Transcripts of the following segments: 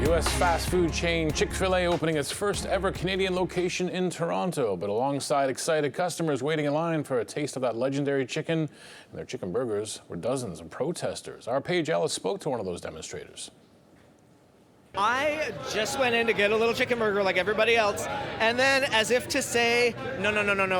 U.S. fast food chain Chick-fil-A opening its first ever Canadian location in Toronto. But alongside excited customers waiting in line for a taste of that legendary chicken and their chicken burgers were dozens of protesters. Our Paige Ellis spoke to one of those demonstrators. I just went in to get a little chicken burger like everybody else, and then as if to say, no,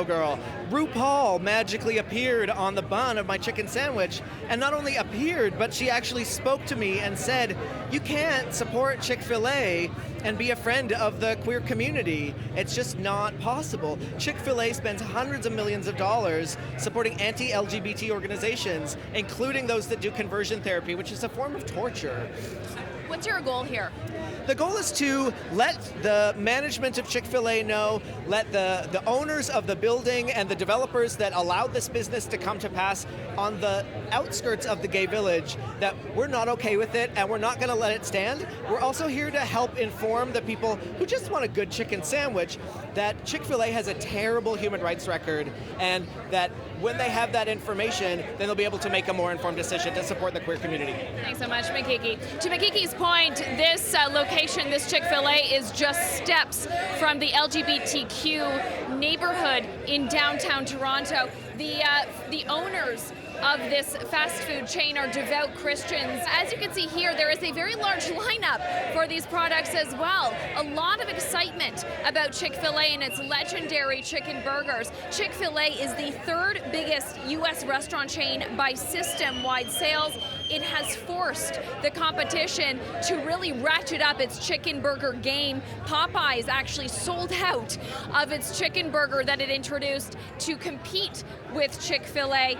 girl, RuPaul magically appeared on the bun of my chicken sandwich, and not only appeared, but she actually spoke to me and said, you can't support Chick-fil-A and be a friend of the queer community. It's just not possible. Chick-fil-A spends hundreds of millions of dollars supporting anti-LGBT organizations, including those that do conversion therapy, which is a form of torture. What's your goal here? The goal is to let the management of Chick-fil-A know, let the owners of the building and the developers that allowed this business to come to pass on the outskirts of the gay village that we're not okay with it and we're not going to let it stand. We're also here to help inform the people who just want a good chicken sandwich that Chick-fil-A has a terrible human rights record, and that when they have that information, then they'll be able to make a more informed decision to support the queer community. Thanks so much, Makiki. To Makiki's point, this location, this Chick-fil-A, is just steps from the LGBTQ neighborhood in downtown Toronto. The owners of this fast food chain are devout Christians. As you can see here, there is a very large lineup for these products as well. A lot of excitement about Chick-fil-A and its legendary chicken burgers. Chick-fil-A is the third biggest U.S. restaurant chain by system-wide sales. It has forced the competition to really ratchet up its chicken burger game. Popeyes actually sold out of its chicken burger that it introduced to compete with Chick-fil-A.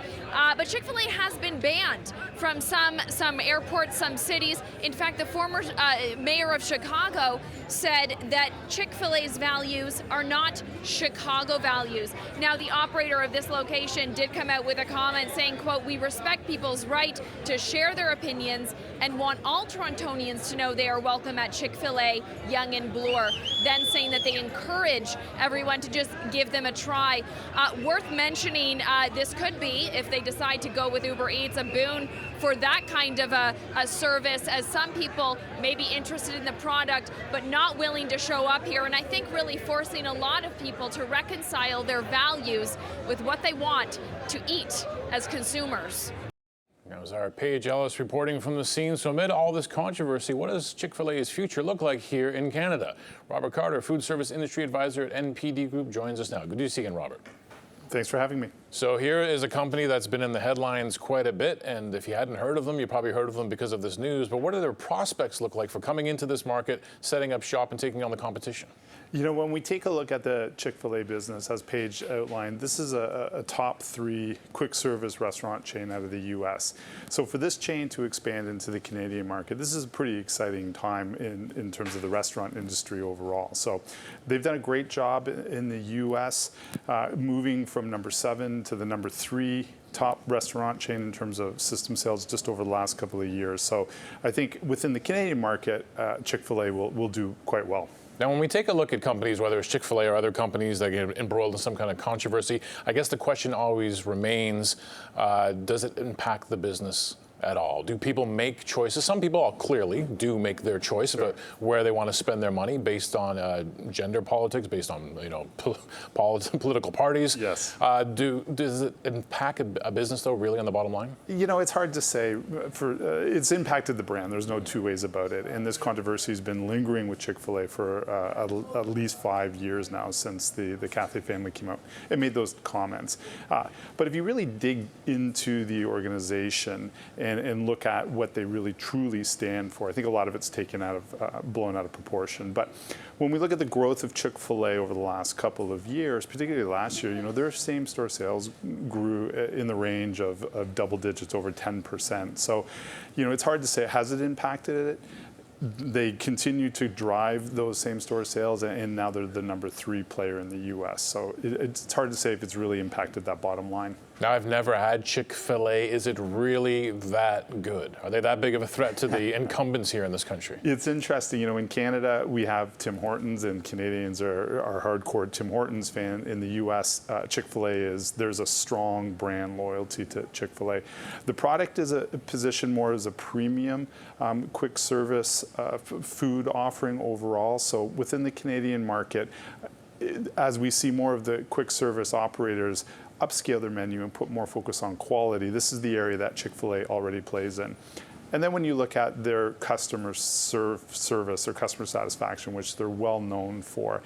But Chick-fil-A has been banned from some airports, some cities. In fact, the former mayor of Chicago said that Chick-fil-A's values are not Chicago values. Now, the operator of this location did come out with a comment saying, quote, "We respect people's right to share their opinions and want all Torontonians to know they are welcome at Chick-fil-A, Yonge and Bloor," then saying that they encourage everyone to just give them a try. Worth mentioning, this could be, if they decide to go with Uber Eats, a boon for that kind of a service, as some people may be interested in the product but not willing to show up here, and I think really forcing a lot of people to reconcile their values with what they want to eat as consumers. That was our Paige Ellis reporting from the scene. So amid all this controversy, what does Chick-fil-A's future look like here in Canada? Robert Carter, food service industry advisor at NPD Group, joins us now. Good to see you again, Robert. Thanks for having me. So here is a company that's been in the headlines quite a bit, and if you hadn't heard of them, you probably heard of them because of this news. But what do their prospects look like for coming into this market, setting up shop, and taking on the competition? You know, when we take a look at the Chick-fil-A business, as Paige outlined, this is a top 3 quick service restaurant chain out of the U.S. So for this chain to expand into the Canadian market, this is a pretty exciting time in terms of the restaurant industry overall. So they've done a great job in the U.S., moving from number 7 to the number 3 top restaurant chain in terms of system sales just over the last couple of years. So I think within the Canadian market, Chick-fil-A will do quite well. Now, when we take a look at companies, whether it's Chick-fil-A or other companies that get embroiled in some kind of controversy, I guess the question always remains, does it impact the business at all? Do people make choices? Some people clearly do make their choice about where they want to spend their money based on gender politics, based on political parties. Yes. Does it impact a business though, really, on the bottom line? You know, it's hard to say. It's impacted the brand. There's no two ways about it. And this controversy has been lingering with Chick-fil-A for at least 5 years now, since the Catholic family came out and made those comments. But if you really dig into the organization and look at what they really truly stand for, I think a lot of it's blown out of proportion. But when we look at the growth of Chick-fil-A over the last couple of years, particularly last year, you know, their same-store sales grew in the range of double digits, over 10%. So, you know, it's hard to say, has it impacted it? They continue to drive those same-store sales, and now they're the number 3 player in the U.S. So it's hard to say if it's really impacted that bottom line. Now, I've never had Chick-fil-A. Is it really that good? Are they that big of a threat to the incumbents here in this country? It's interesting. In Canada, we have Tim Hortons, and Canadians are hardcore Tim Hortons fan. In the U.S., Chick-fil-A there's a strong brand loyalty to Chick-fil-A. The product is positioned more as a premium, quick service food offering overall. So within the Canadian market, as we see more of the quick service operators upscale their menu and put more focus on quality, this is the area that Chick-fil-A already plays in. And then when you look at their customer service or customer satisfaction, which they're well known for,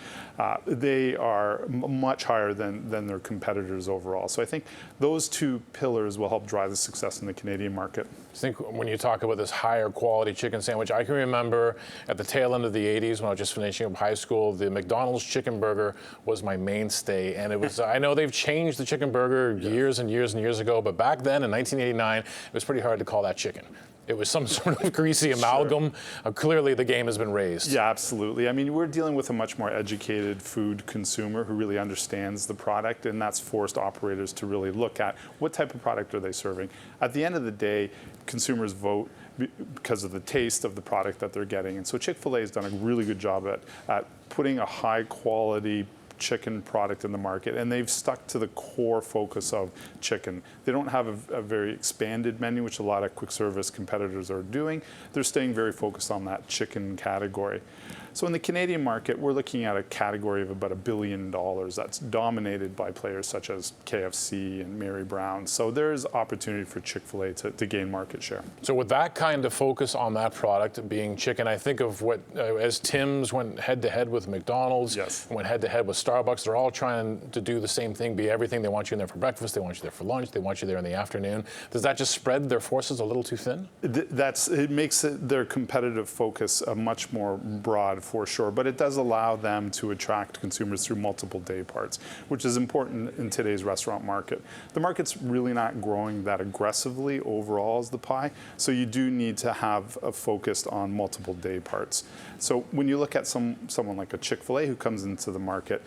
they are much higher than their competitors overall. So I think those two pillars will help drive the success in the Canadian market. I think when you talk about this higher quality chicken sandwich, I can remember at the tail end of the 80s when I was just finishing up high school, the McDonald's chicken burger was my mainstay. And it was, I know they've changed the chicken burger years and years and years ago, but back then in 1989, it was pretty hard to call that chicken. It was some sort of greasy amalgam. Sure. Clearly, the game has been raised. Yeah, absolutely. I mean, we're dealing with a much more educated food consumer who really understands the product, and that's forced operators to really look at what type of product are they serving. At the end of the day, consumers vote because of the taste of the product that they're getting. And so Chick-fil-A has done a really good job at putting a high quality chicken product in the market, and they've stuck to the core focus of chicken. They don't have a very expanded menu, which a lot of quick service competitors are doing. They're staying very focused on that chicken category. So in the Canadian market, we're looking at a category of about $1 billion that's dominated by players such as KFC and Mary Brown. So there's opportunity for Chick-fil-A to gain market share. So with that kind of focus on that product being chicken, I think of what, as Tim's went head-to-head with McDonald's, yes, went head-to-head with Starbucks, they're all trying to do the same thing, be everything. They want you in there for breakfast, they want you there for lunch, they want you there in the afternoon. Does that just spread their forces a little too thin? It makes their competitive focus much more broad, for sure, but it does allow them to attract consumers through multiple day parts, which is important in today's restaurant market. The market's really not growing that aggressively overall as the pie, so you do need to have a focus on multiple day parts. So when you look at someone like a Chick-fil-A who comes into the market,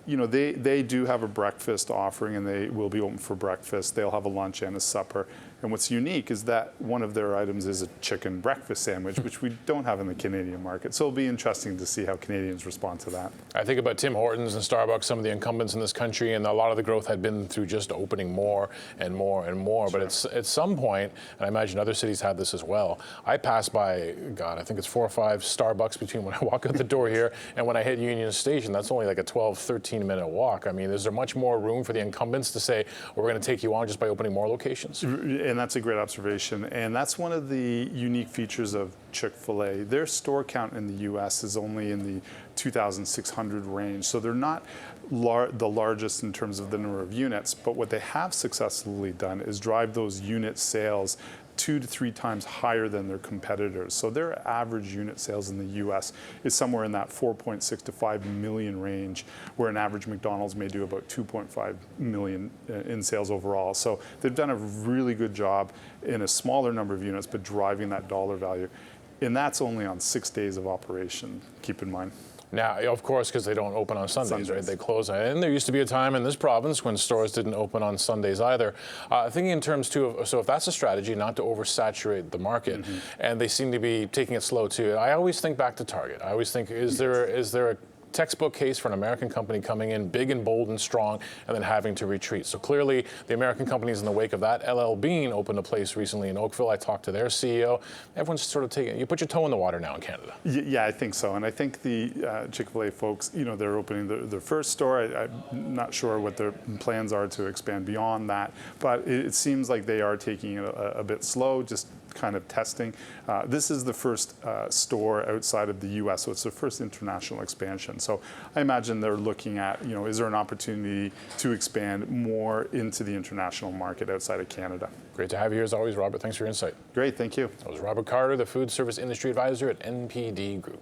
they do have a breakfast offering, and they will be open for breakfast. They'll have a lunch and a supper. And what's unique is that one of their items is a chicken breakfast sandwich, which we don't have in the Canadian market. So it'll be interesting to see how Canadians respond to that. I think about Tim Hortons and Starbucks, some of the incumbents in this country, and a lot of the growth had been through just opening more and more and more. Sure. But it's at some point, and I imagine other cities had this as well, I pass by, God, I think it's 4 or 5 Starbucks between when I walk out the door here and when I hit Union Station. That's only like a 12, 13-minute walk. I mean, is there much more room for the incumbents to say, well, we're going to take you on just by opening more locations? And that's a great observation. And that's one of the unique features of Chick-fil-A. Their store count in the U.S. is only in the 2,600 range. So they're not the largest in terms of the number of units, but what they have successfully done is drive those unit sales 2 to 3 times higher than their competitors. So their average unit sales in the U.S. is somewhere in that 4.6 to 5 million range, where an average McDonald's may do about 2.5 million in sales overall. So they've done a really good job in a smaller number of units, but driving that dollar value. And that's only on 6 days of operation, keep in mind. Now, of course, because they don't open on Sundays, right? They close. And there used to be a time in this province when stores didn't open on Sundays either. Thinking in terms, too, so if that's a strategy, not to oversaturate the market, and they seem to be taking it slow, too. I always think back to Target. I always think, is there a textbook case for an American company coming in big and bold and strong and then having to retreat? So clearly the American companies in the wake of that. LL Bean opened a place recently in Oakville. I talked to their CEO. Everyone's sort of taking, you put your toe in the water now in Canada. Yeah, I think so. And I think the Chick-fil-A folks, they're opening their first store. I'm not sure what their plans are to expand beyond that, but it seems like they are taking it a bit slow, just kind of testing. This is the first store outside of the U.S., so it's the first international expansion. So I imagine they're looking at, is there an opportunity to expand more into the international market outside of Canada? Great to have you here as always, Robert. Thanks for your insight. Great, thank you. That was Robert Carter, the Food Service Industry Advisor at NPD Group.